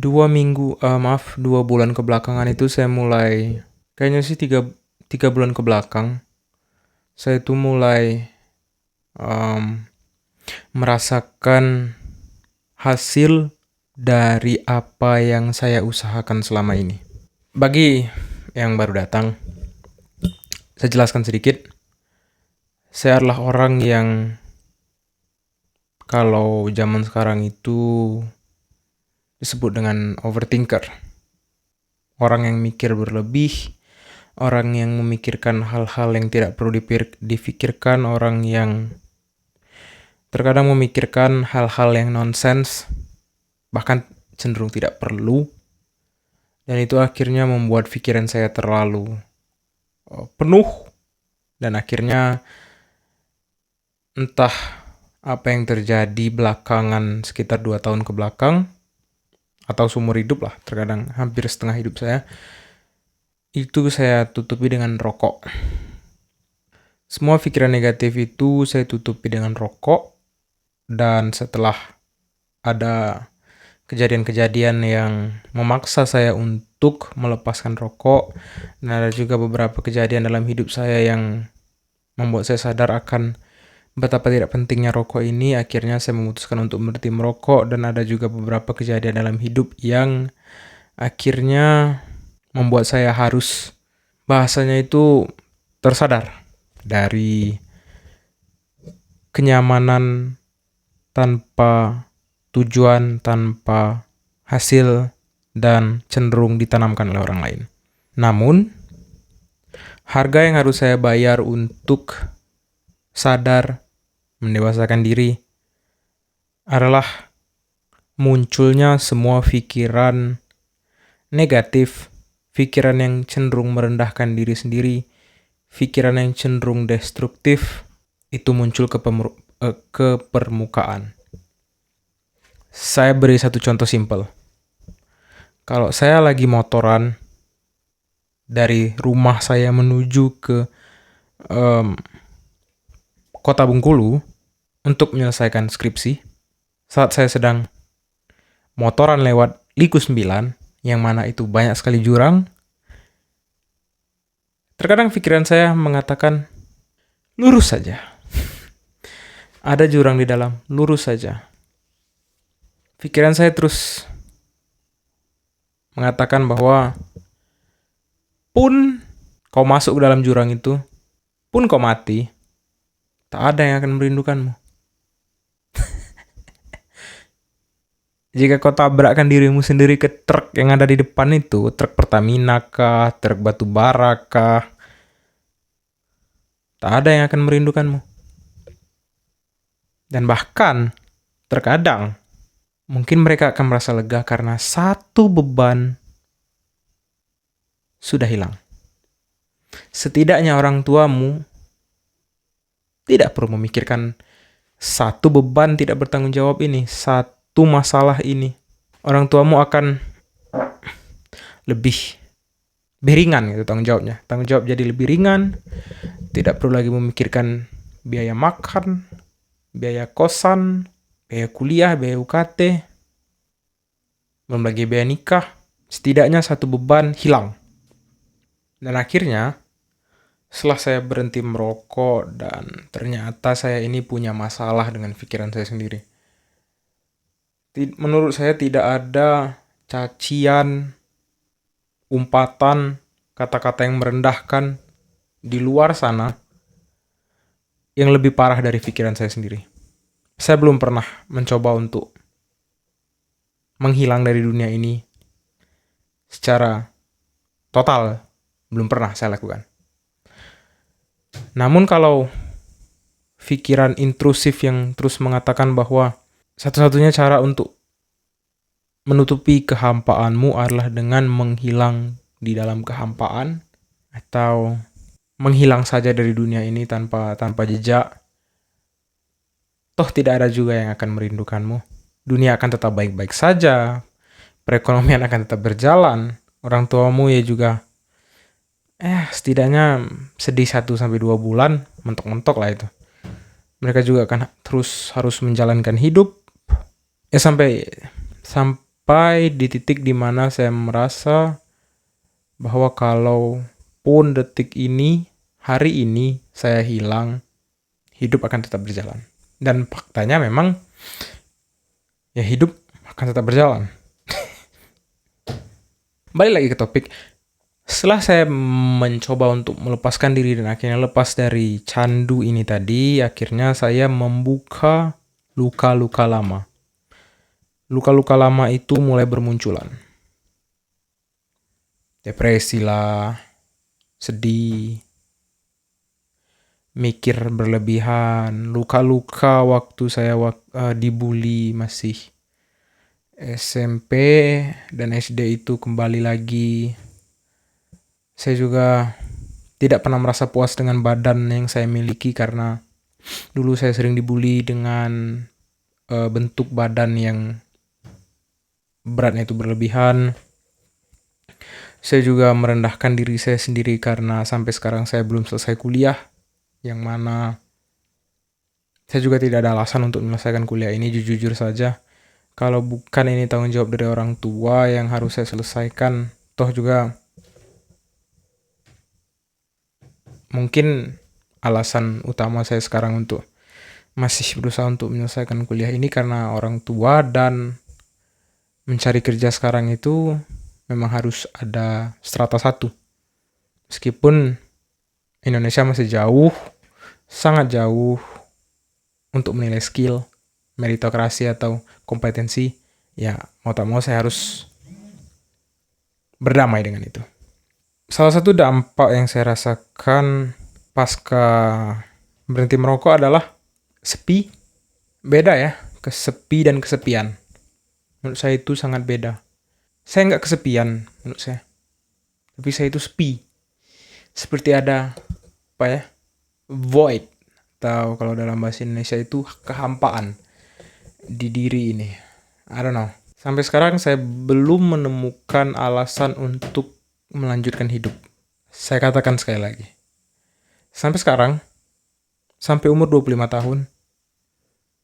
dua bulan kebelakangan itu saya mulai, kayaknya sih tiga bulan ke belakang, saya itu mulai em, merasakan hasil dari apa yang saya usahakan selama ini. Bagi yang baru datang, saya jelaskan sedikit. Saya adalah orang yang kalau zaman sekarang itu disebut dengan overthinker. Orang yang mikir berlebih, orang yang memikirkan hal-hal yang tidak perlu difikirkan, orang yang terkadang memikirkan hal-hal yang nonsens, bahkan cenderung tidak perlu, dan itu akhirnya membuat pikiran saya terlalu penuh, dan akhirnya entah apa yang terjadi belakangan sekitar 2 tahun ke belakang, atau seumur hidup lah, terkadang hampir setengah hidup saya, itu saya tutupi dengan rokok. Semua pikiran negatif itu saya tutupi dengan rokok, dan setelah ada kejadian-kejadian yang memaksa saya untuk melepaskan rokok, dan ada juga beberapa kejadian dalam hidup saya yang membuat saya sadar akan betapa tidak pentingnya rokok ini, akhirnya saya memutuskan untuk berhenti merokok. Dan ada juga beberapa kejadian dalam hidup yang akhirnya membuat saya harus, bahasanya itu, tersadar dari kenyamanan tanpa tujuan, tanpa hasil, dan cenderung ditanamkan oleh orang lain. Namun, harga yang harus saya bayar untuk sadar, mendewasakan diri, adalah munculnya semua pikiran negatif, pikiran yang cenderung merendahkan diri sendiri, pikiran yang cenderung destruktif, itu muncul ke permukaan. Saya beri satu contoh simpel. Kalau saya lagi motoran dari rumah saya menuju ke Kota Bengkulu untuk menyelesaikan skripsi, saat saya sedang motoran lewat Liku 9, yang mana itu banyak sekali jurang, terkadang pikiran saya mengatakan, lurus saja. Ada jurang di dalam, lurus saja. Pikiran saya terus mengatakan bahwa pun kau masuk ke dalam jurang itu, pun kau mati, tak ada yang akan merindukanmu. Jika kau tabrakkan dirimu sendiri ke truk yang ada di depan itu, truk Pertamina kah, truk batu bara kah, tak ada yang akan merindukanmu. Dan bahkan, terkadang, mungkin mereka akan merasa lega karena satu beban sudah hilang. Setidaknya orang tuamu tidak perlu memikirkan satu beban tidak bertanggung jawab ini, satu masalah ini. Orang tuamu akan lebih ringan gitu tanggung jawabnya. Tanggung jawab jadi lebih ringan, tidak perlu lagi memikirkan biaya makan, biaya kosan, biaya kuliah, biaya UKT, belum lagi biaya nikah. Setidaknya satu beban hilang. Dan akhirnya, setelah saya berhenti merokok dan ternyata saya ini punya masalah dengan pikiran saya sendiri. Menurut saya tidak ada cacian, umpatan, kata-kata yang merendahkan di luar sana yang lebih parah dari pikiran saya sendiri. Saya belum pernah mencoba untuk menghilang dari dunia ini secara total. Belum pernah saya lakukan. Namun kalau pikiran intrusif yang terus mengatakan bahwa satu-satunya cara untuk menutupi kehampaanmu adalah dengan menghilang di dalam kehampaan, atau menghilang saja dari dunia ini tanpa jejak, toh tidak ada juga yang akan merindukanmu. Dunia akan tetap baik-baik saja, perekonomian akan tetap berjalan, orang tuamu ya juga setidaknya sedih 1-2 bulan, mentok-mentok lah itu. Mereka juga akan terus harus menjalankan hidup, sampai sampai di titik dimana saya merasa bahwa kalaupun detik ini, hari ini saya hilang, hidup akan tetap berjalan. Dan faktanya memang ya hidup akan tetap berjalan. Balik lagi ke topik. Setelah saya mencoba untuk melepaskan diri dan akhirnya lepas dari candu ini tadi, akhirnya saya membuka luka-luka lama. Luka-luka lama itu mulai bermunculan. Depresi lah, sedih, mikir berlebihan, luka-luka waktu saya dibully masih SMP dan SD itu kembali lagi. Saya juga tidak pernah merasa puas dengan badan yang saya miliki karena dulu saya sering dibully dengan bentuk badan yang beratnya itu berlebihan. Saya juga merendahkan diri saya sendiri karena sampai sekarang saya belum selesai kuliah, yang mana saya juga tidak ada alasan untuk menyelesaikan kuliah ini, jujur saja. Kalau bukan ini tanggung jawab dari orang tua yang harus saya selesaikan, toh juga mungkin alasan utama saya sekarang untuk masih berusaha untuk menyelesaikan kuliah ini karena orang tua, dan mencari kerja sekarang itu memang harus ada strata 1. Meskipun Indonesia masih jauh, sangat jauh untuk menilai skill, meritokrasi atau kompetensi, ya mau tak mau saya harus berdamai dengan itu. Salah satu dampak yang saya rasakan pasca berhenti merokok adalah sepi. Beda ya, kesepi dan kesepian. Menurut saya itu sangat beda. Saya nggak kesepian menurut saya, tapi saya itu sepi. Seperti ada void, atau kalau dalam bahasa Indonesia itu kehampaan di diri ini. I don't know. Sampai sekarang saya belum menemukan alasan untuk melanjutkan hidup. Saya katakan sekali lagi. Sampai sekarang, sampai umur 25 tahun,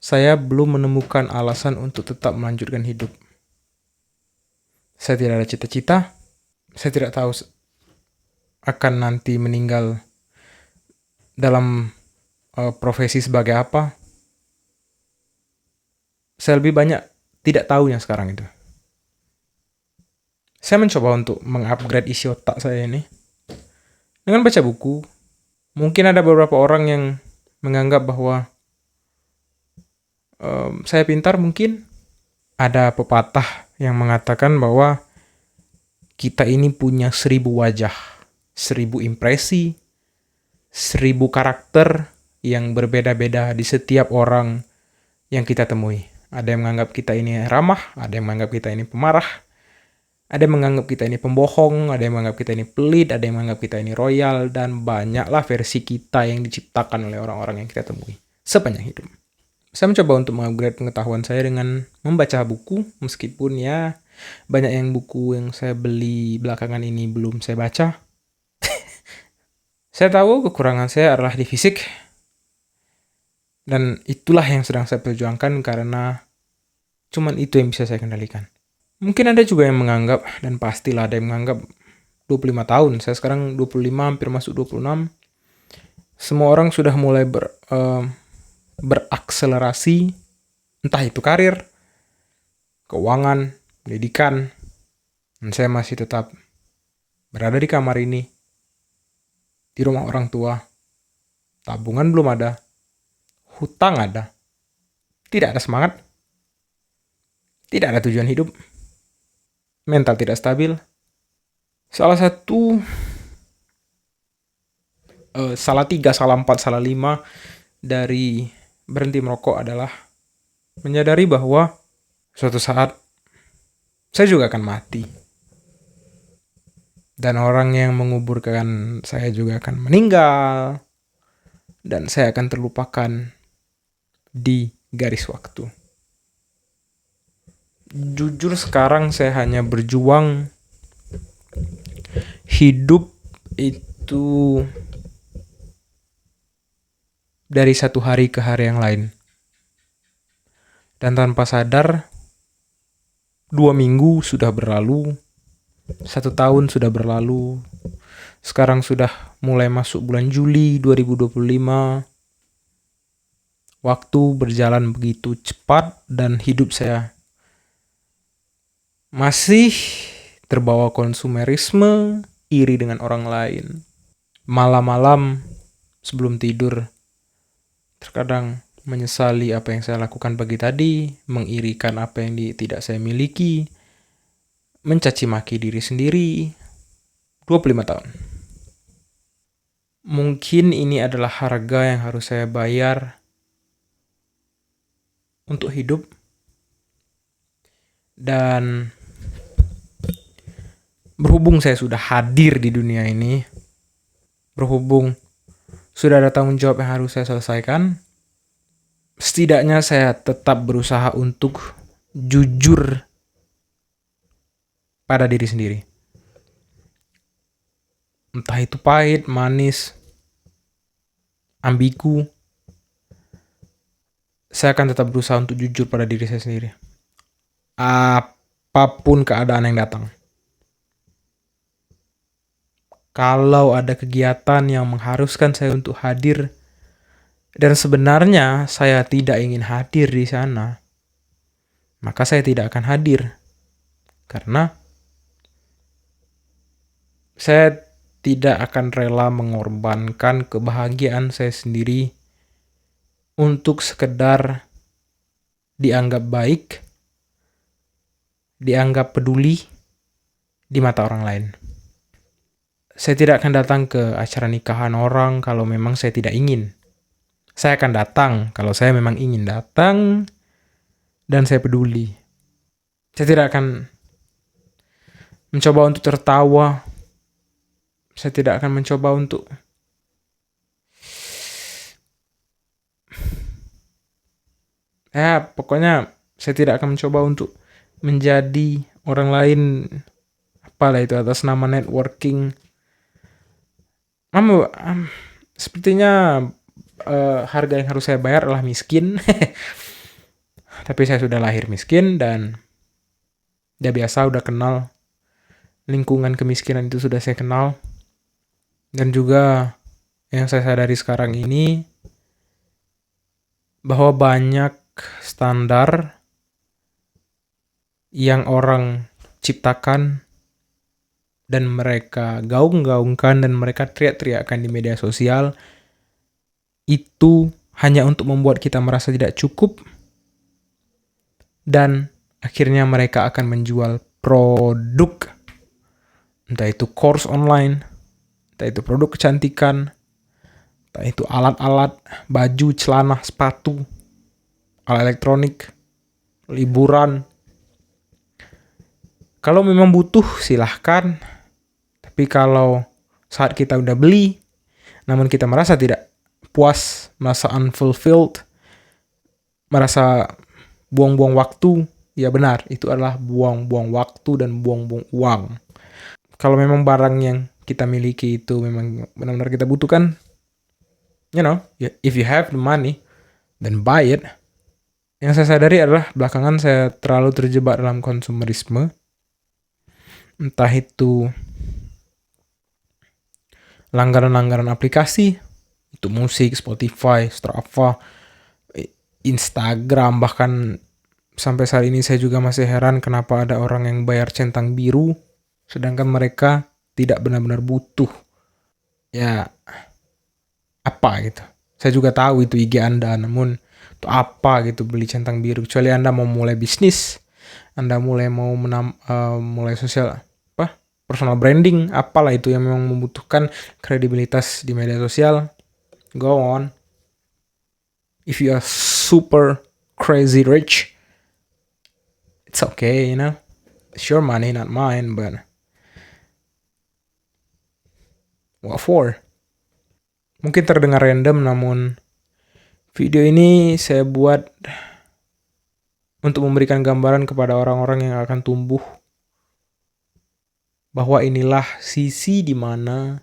saya belum menemukan alasan untuk tetap melanjutkan hidup. Saya tidak ada cita-cita. Saya tidak tahu akan nanti meninggal dalam profesi sebagai apa. Saya lebih banyak tidak tahunya sekarang itu. Saya mencoba untuk mengupgrade isi otak saya ini dengan baca buku. Mungkin ada beberapa orang yang menganggap bahwa saya pintar mungkin. Ada pepatah yang mengatakan bahwa kita ini punya 1000 wajah, 1000 impresi, 1000 karakter yang berbeda-beda di setiap orang yang kita temui. Ada yang menganggap kita ini ramah, ada yang menganggap kita ini pemarah, ada yang menganggap kita ini pembohong, ada yang menganggap kita ini pelit, ada yang menganggap kita ini royal, dan banyaklah versi kita yang diciptakan oleh orang-orang yang kita temui sepanjang hidup. Saya mencoba untuk mengupgrade pengetahuan saya dengan membaca buku, meskipun ya banyak yang buku yang saya beli belakangan ini belum saya baca. Saya tahu kekurangan saya adalah di fisik, dan itulah yang sedang saya perjuangkan karena cuman itu yang bisa saya kendalikan. Mungkin ada juga yang menganggap, dan pastilah ada yang menganggap 25 tahun, saya sekarang 25, hampir masuk 26, semua orang sudah mulai berakselerasi, entah itu karir, keuangan, pendidikan, dan saya masih tetap berada di kamar ini, di rumah orang tua, tabungan belum ada, hutang ada, tidak ada semangat, tidak ada tujuan hidup, mental tidak stabil. Salah 3, salah 4, salah 5 dari berhenti merokok adalah menyadari bahwa suatu saat saya juga akan mati. Dan orang yang menguburkan saya juga akan meninggal. Dan saya akan terlupakan di garis waktu. Jujur sekarang saya hanya berjuang hidup itu dari satu hari ke hari yang lain. Dan tanpa sadar, 2 minggu sudah berlalu, 1 tahun sudah berlalu, sekarang sudah mulai masuk bulan Juli 2025. Waktu berjalan begitu cepat dan hidup saya masih terbawa konsumerisme, iri dengan orang lain. Malam-malam sebelum tidur, terkadang menyesali apa yang saya lakukan pagi tadi, mengirikan apa yang tidak saya miliki, mencaci maki diri sendiri. 25 tahun. Mungkin ini adalah harga yang harus saya bayar untuk hidup. Dan berhubung saya sudah hadir di dunia ini, berhubung sudah ada tanggung jawab yang harus saya selesaikan, setidaknya saya tetap berusaha untuk jujur pada diri sendiri. Entah itu pahit, manis, ambigu, saya akan tetap berusaha untuk jujur pada diri saya sendiri. Apapun keadaan yang datang. Kalau ada kegiatan yang mengharuskan saya untuk hadir, dan sebenarnya saya tidak ingin hadir di sana, maka saya tidak akan hadir. Karena saya tidak akan rela mengorbankan kebahagiaan saya sendiri untuk sekedar dianggap baik, dianggap peduli di mata orang lain. Saya tidak akan datang ke acara nikahan orang kalau memang saya tidak ingin. Saya akan datang kalau saya memang ingin datang dan saya peduli. Saya tidak akan mencoba untuk tertawa. Saya tidak akan mencoba untuk pokoknya saya tidak akan mencoba untuk menjadi orang lain, apalah itu, atas nama networking. Sepertinya harga yang harus saya bayar adalah miskin. Tapi saya sudah lahir miskin dan udah biasa, udah kenal lingkungan kemiskinan itu, sudah saya kenal. Dan juga yang saya sadari sekarang ini bahwa banyak standar yang orang ciptakan dan mereka gaung-gaungkan dan mereka teriak-teriakkan di media sosial itu hanya untuk membuat kita merasa tidak cukup, dan akhirnya mereka akan menjual produk, entah itu course online, entah itu produk kecantikan, entah itu alat-alat, baju, celana, sepatu, alat elektronik, liburan. Kalau memang butuh silahkan, tapi kalau saat kita udah beli namun kita merasa tidak puas, merasa unfulfilled, merasa buang-buang waktu, ya benar, itu adalah buang-buang waktu dan buang-buang uang. Kalau memang barang yang kita miliki itu memang benar-benar kita butuhkan, if you have the money, then buy it. Yang saya sadari adalah belakangan saya terlalu terjebak dalam konsumerisme. Entah itu langganan-langganan aplikasi, itu musik, Spotify, Strava, Instagram, bahkan sampai saat ini saya juga masih heran kenapa ada orang yang bayar centang biru sedangkan mereka tidak benar-benar butuh. Ya, apa gitu. Saya juga tahu itu IG Anda, namun itu apa gitu beli centang biru, kecuali Anda mau mulai bisnis, Anda mulai mulai sosial personal branding, apalah itu yang memang membutuhkan kredibilitas di media sosial. Go on. If you are super crazy rich, it's okay, it's your money, not mine, but what for? Mungkin terdengar random, namun video ini saya buat untuk memberikan gambaran kepada orang-orang yang akan tumbuh bahwa inilah sisi di mana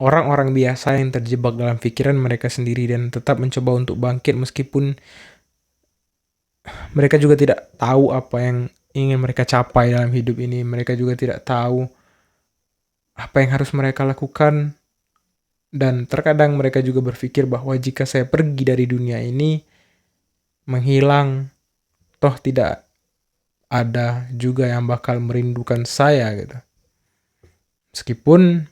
orang-orang biasa yang terjebak dalam pikiran mereka sendiri dan tetap mencoba untuk bangkit meskipun mereka juga tidak tahu apa yang ingin mereka capai dalam hidup ini. Mereka juga tidak tahu apa yang harus mereka lakukan. Dan terkadang mereka juga berpikir bahwa jika saya pergi dari dunia ini, menghilang, toh tidak ada juga yang bakal merindukan saya gitu. Meskipun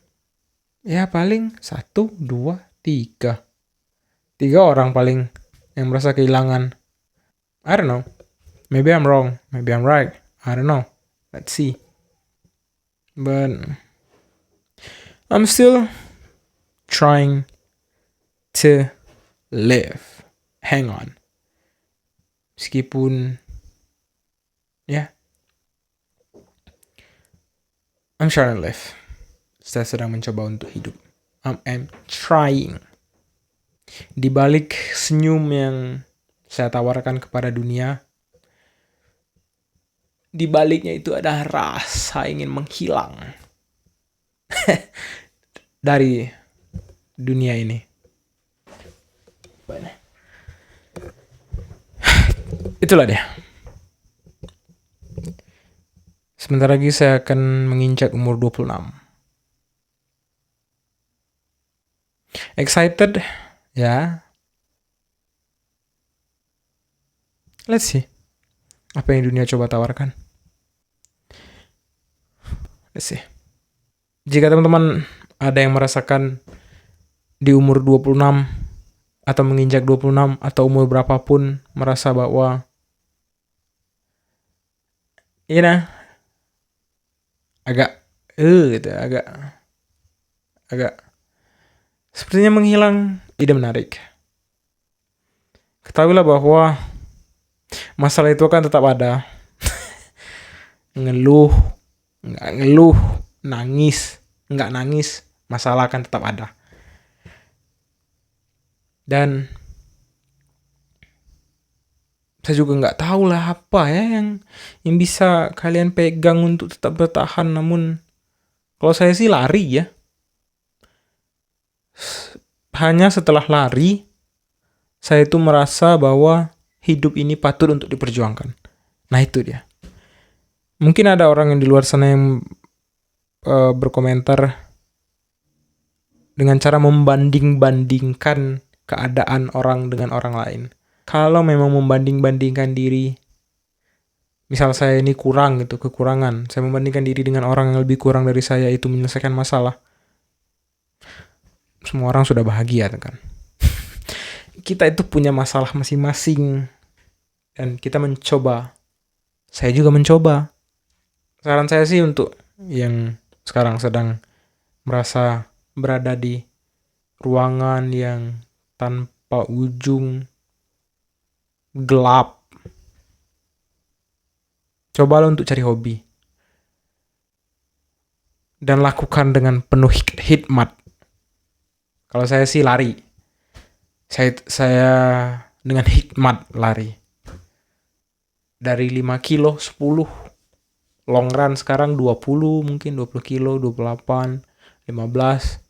ya paling 1, 2, 3. 3 orang paling yang merasa kehilangan. I don't know. Maybe I'm wrong. Maybe I'm right. I don't know. Let's see. But I'm still trying to live. Hang on. Meskipun ya, I'm trying to live. Saya sedang mencoba untuk hidup. I'm trying. Di balik senyum yang saya tawarkan kepada dunia, di baliknya itu ada rasa ingin menghilang dari dunia ini. Itulah dia. Sebentar lagi saya akan menginjak umur 26. Excited? Ya. Let's see. Apa yang dunia coba tawarkan. Let's see. Jika teman-teman ada yang merasakan di umur 26 atau menginjak 26 atau umur berapapun merasa bahwa agak gitu, agak sepertinya menghilang ide menarik. Ketahuilah bahwa masalah itu akan tetap ada. Nggak ngeluh, nangis, nggak nangis, masalah akan tetap ada. Dan saya juga nggak tahu lah apa ya yang bisa kalian pegang untuk tetap bertahan. Namun kalau saya sih lari ya. Hanya setelah lari, saya itu merasa bahwa hidup ini patut untuk diperjuangkan. Nah itu dia. Mungkin ada orang yang di luar sana yang berkomentar dengan cara membanding-bandingkan keadaan orang dengan orang lain. Kalau memang membanding-bandingkan diri, misal saya ini kurang gitu, kekurangan, saya membandingkan diri dengan orang yang lebih kurang dari saya, itu menyelesaikan masalah. Semua orang sudah bahagia kan. Kita itu punya masalah masing-masing dan kita mencoba. Saya juga mencoba. Saran saya sih untuk yang sekarang sedang merasa berada di ruangan yang tanpa ujung, gelap, cobalah untuk cari hobi dan lakukan dengan penuh hikmat. Kalau saya sih lari. Saya dengan hikmat lari. Dari 5 kilo, 10. Long run sekarang 20 mungkin, 20 kilo, 28, 15.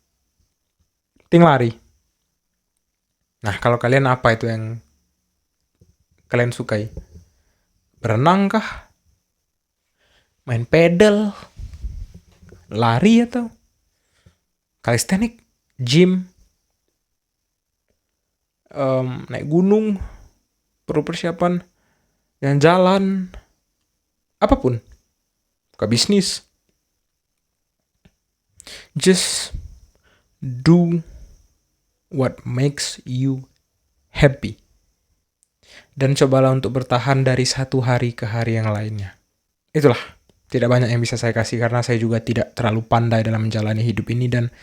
Penting lari. Nah, kalau kalian apa itu yang kalian sukai? Berenang kah? Main pedal? Lari atau calisthenics? Gym? Naik gunung? Perlu persiapan? Jalan-jalan? Apapun. Buka bisnis. Just do what makes you happy. Dan cobalah untuk bertahan dari satu hari ke hari yang lainnya. Itulah, tidak banyak yang bisa saya kasih karena saya juga tidak terlalu pandai dalam menjalani hidup ini. Dan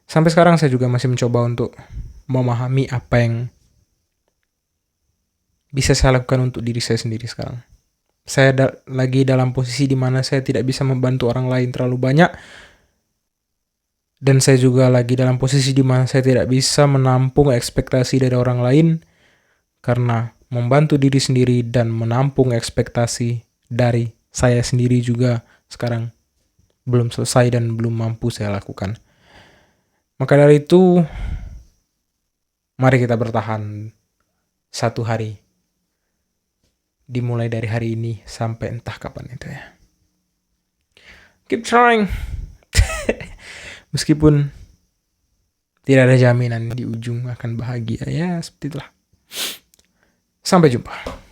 sampai sekarang saya juga masih mencoba untuk memahami apa yang bisa saya lakukan untuk diri saya sendiri sekarang. Saya lagi dalam posisi di mana saya tidak bisa membantu orang lain terlalu banyak. Dan saya juga lagi dalam posisi di mana saya tidak bisa menampung ekspektasi dari orang lain. Karena membantu diri sendiri dan menampung ekspektasi dari saya sendiri juga sekarang belum selesai dan belum mampu saya lakukan. Maka dari itu, mari kita bertahan satu hari dimulai dari hari ini sampai entah kapan itu ya. Keep trying. Meskipun tidak ada jaminan di ujung akan bahagia, ya seperti itulah. Sampai jumpa.